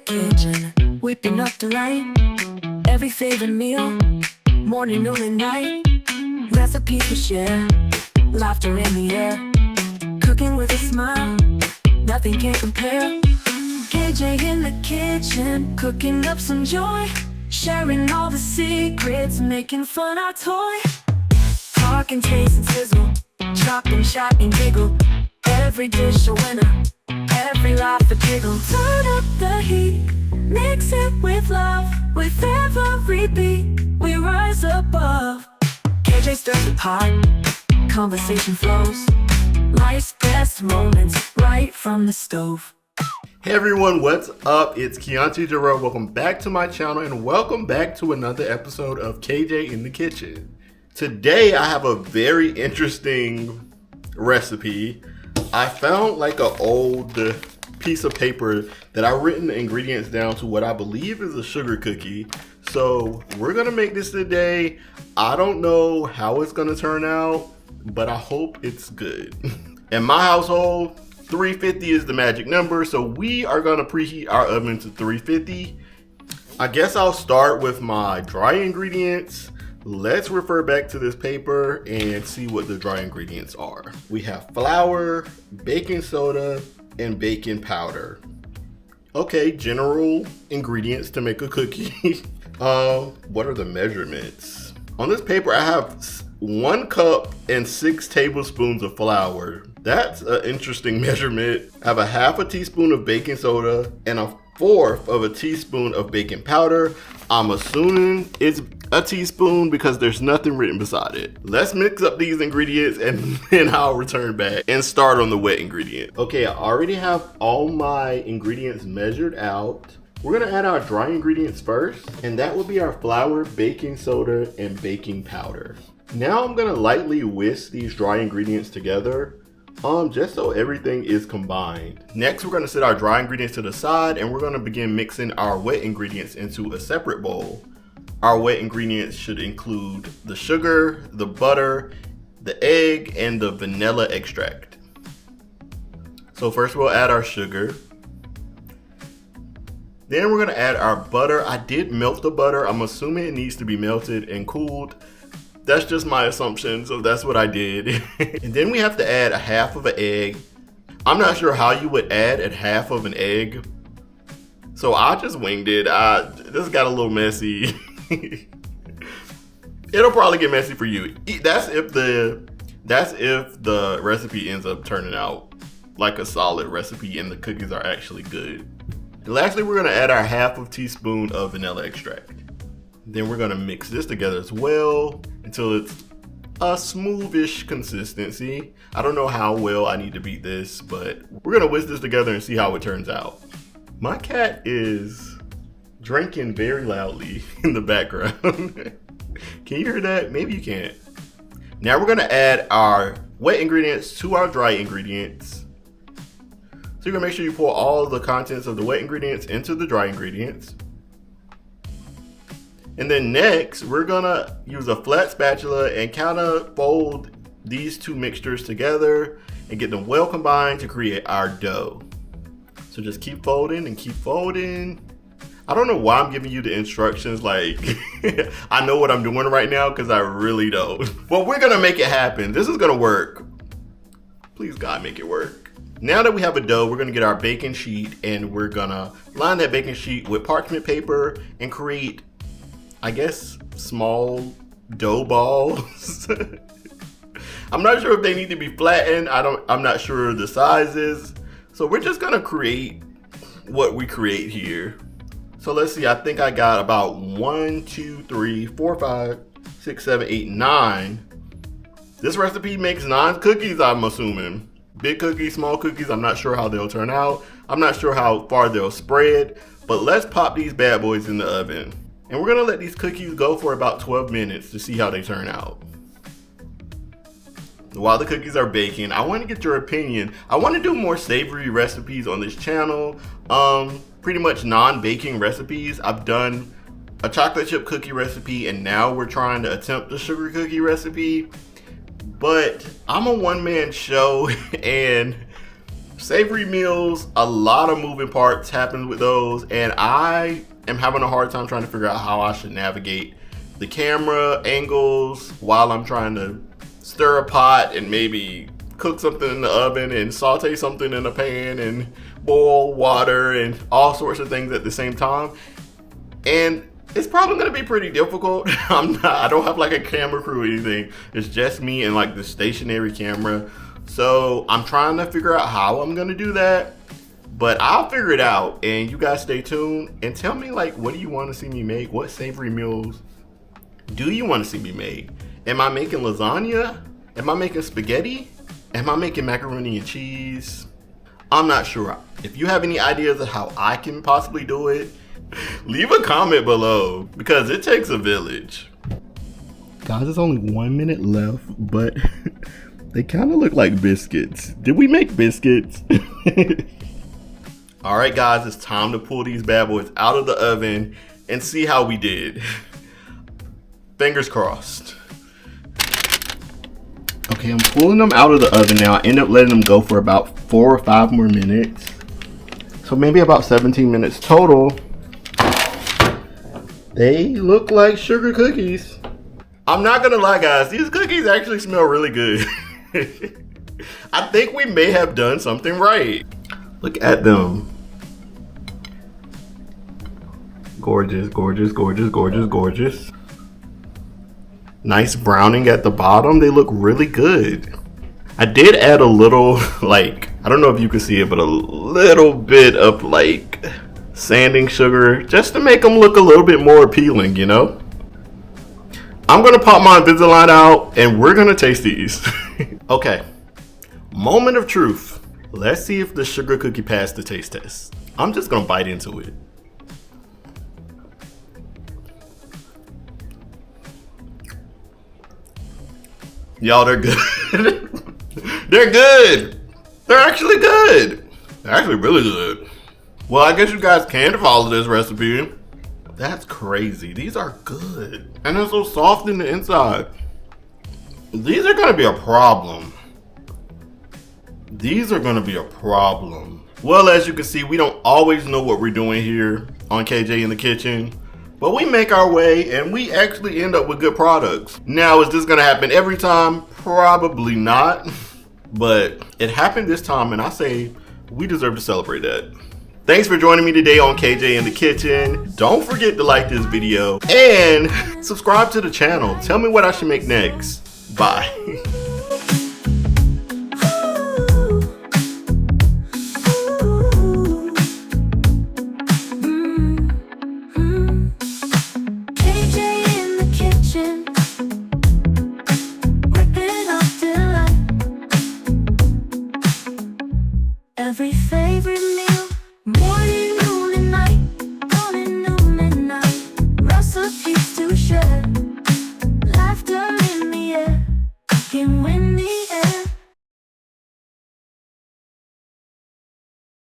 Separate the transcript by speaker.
Speaker 1: kitchen, whipping up the light. Every favorite meal, morning, noon, and night. Recipes we share, laughter in the air. Cooking with a smile, nothing can compare. KJ in the kitchen, cooking up some joy. Sharing all the secrets, making fun our toy. Talk and taste and sizzle, chop and chat and giggle. Every dish a winner, every laugh a giggle. Turn up the heat, mix it with love. With every beat, we rise above. KJ stirs the pot, conversation flows. Life's best moments, right from the stove.
Speaker 2: Hey everyone, what's up? It's Keontae Jarrell. Welcome back to my channel and welcome back to another episode of KJ in the Kitchen. Today I have a very interesting recipe. I found like an old piece of paper that I've written the ingredients down to what I believe is a sugar cookie. So we're gonna make this today. I don't know how it's gonna turn out, but I hope it's good. In my household, 350 is the magic number, so we are gonna preheat our oven to 350. I guess I'll start with my dry ingredients. Let's refer back to this paper and see what the dry ingredients are. We have flour, baking soda, and baking powder. Okay, general ingredients to make a cookie. What are the measurements? On this paper, I have 1 cup and 6 tablespoons of flour. That's an interesting measurement. I have a half a teaspoon of baking soda and a 1/4 of a teaspoon of baking powder. I'm assuming it's a teaspoon because there's nothing written beside it. Let's mix up these ingredients and then I'll return back and start on the wet ingredient. Okay, I already have all my ingredients measured out. We're gonna add our dry ingredients first, and that will be our flour, baking soda, and baking powder. Now I'm gonna lightly whisk these dry ingredients together, just so everything is combined. Next, we're gonna set our dry ingredients to the side and we're gonna begin mixing our wet ingredients into a separate bowl. Our wet ingredients should include the sugar, the butter, the egg, and the vanilla extract. So first we'll add our sugar. Then we're gonna add our butter. I did melt the butter. I'm assuming it needs to be melted and cooled. That's just my assumption, so that's what I did. And then we have to add a half of an egg. I'm not sure how you would add a half of an egg, so I just winged it. This got a little messy. It'll probably get messy for you. That's if the recipe ends up turning out like a solid recipe and the cookies are actually good. And lastly, we're gonna add our half of teaspoon of vanilla extract. Then we're gonna mix this together as well until it's a smoothish consistency. I don't know how well I need to beat this, but we're gonna whisk this together and see how it turns out. My cat is drinking very loudly in the background. Can you hear that? Maybe you can't. Now we're gonna add our wet ingredients to our dry ingredients. So you're gonna make sure you pour all of the contents of the wet ingredients into the dry ingredients. And then next, we're gonna use a flat spatula and kind of fold these two mixtures together and get them well combined to create our dough. So just keep folding and keep folding. I don't know why I'm giving you the instructions like I know what I'm doing right now because I really don't. But we're gonna make it happen. This is gonna work. Please God, make it work. Now that we have a dough, we're gonna get our baking sheet and we're gonna line that baking sheet with parchment paper and create, I guess, small dough balls. I'm not sure if they need to be flattened. I'm not sure the sizes. So we're just gonna create what we create here. So let's see, I think I got about 1, 2, 3, 4, 5, 6, 7, 8, 9. This recipe makes 9 cookies, I'm assuming. Big cookies, small cookies, I'm not sure how they'll turn out. I'm not sure how far they'll spread, but let's pop these bad boys in the oven. And we're gonna let these cookies go for about 12 minutes to see how they turn out. While the cookies are baking, I want to get your opinion. I want to do more savory recipes on this channel. Pretty much non-baking recipes. I've done a chocolate chip cookie recipe and now we're trying to attempt a sugar cookie recipe. But I'm a one-man show and Savory meals, a lot of moving parts happen with those, and I am having a hard time trying to figure out how I should navigate the camera angles while I'm trying to stir a pot and maybe cook something in the oven and saute something in a pan and boil water and all sorts of things at the same time. And it's probably gonna be pretty difficult. I don't have like a camera crew or anything. It's just me and like the stationary camera. So I'm trying to figure out how I'm gonna do that, but I'll figure it out. And you guys stay tuned and tell me, like, what do you want to see me make? What savory meals do you want to see me make? Am I making lasagna? Am I making spaghetti? Am I making macaroni and cheese? I'm not sure. If you have any ideas of how I can possibly do it, leave a comment below, because it takes a village. Guys, there's only 1 minute left, but they kind of look like biscuits. Did we make biscuits? All right, guys, it's time to pull these bad boys out of the oven and see how we did. Fingers crossed. Okay, I'm pulling them out of the oven now. I end up letting them go for about 4 or 5 more minutes. So maybe about 17 minutes total. They look like sugar cookies. I'm not gonna lie, guys, these cookies actually smell really good. I think we may have done something right. Look at them. Gorgeous, gorgeous, gorgeous, gorgeous, gorgeous. Nice browning at the bottom. They look really good. I did add a little, like, I don't know if you can see it, but a little bit of like sanding sugar just to make them look a little bit more appealing, you know? I'm gonna pop my Invisalign out and we're gonna taste these. Okay, moment of truth. Let's see if the sugar cookie passed the taste test. I'm just gonna bite into it. Y'all, they're good. They're good. They're actually good. They're actually really good. Well, I guess you guys can follow this recipe. That's crazy. These are good. And they're so soft in the inside. These are gonna be a problem. These are gonna be a problem. Well, as you can see, we don't always know what we're doing here on KJ in the Kitchen, but we make our way and we actually end up with good products. Now, is this gonna happen every time? Probably not, but it happened this time and I say we deserve to celebrate that. Thanks for joining me today on KJ in the Kitchen. Don't forget to like this video and subscribe to the channel. Tell me what I should make next. Bye.
Speaker 1: Every favorite meal, morning, noon, and night. Morning, noon, and night. Recipes to share. Laughter in the air. Cooking when the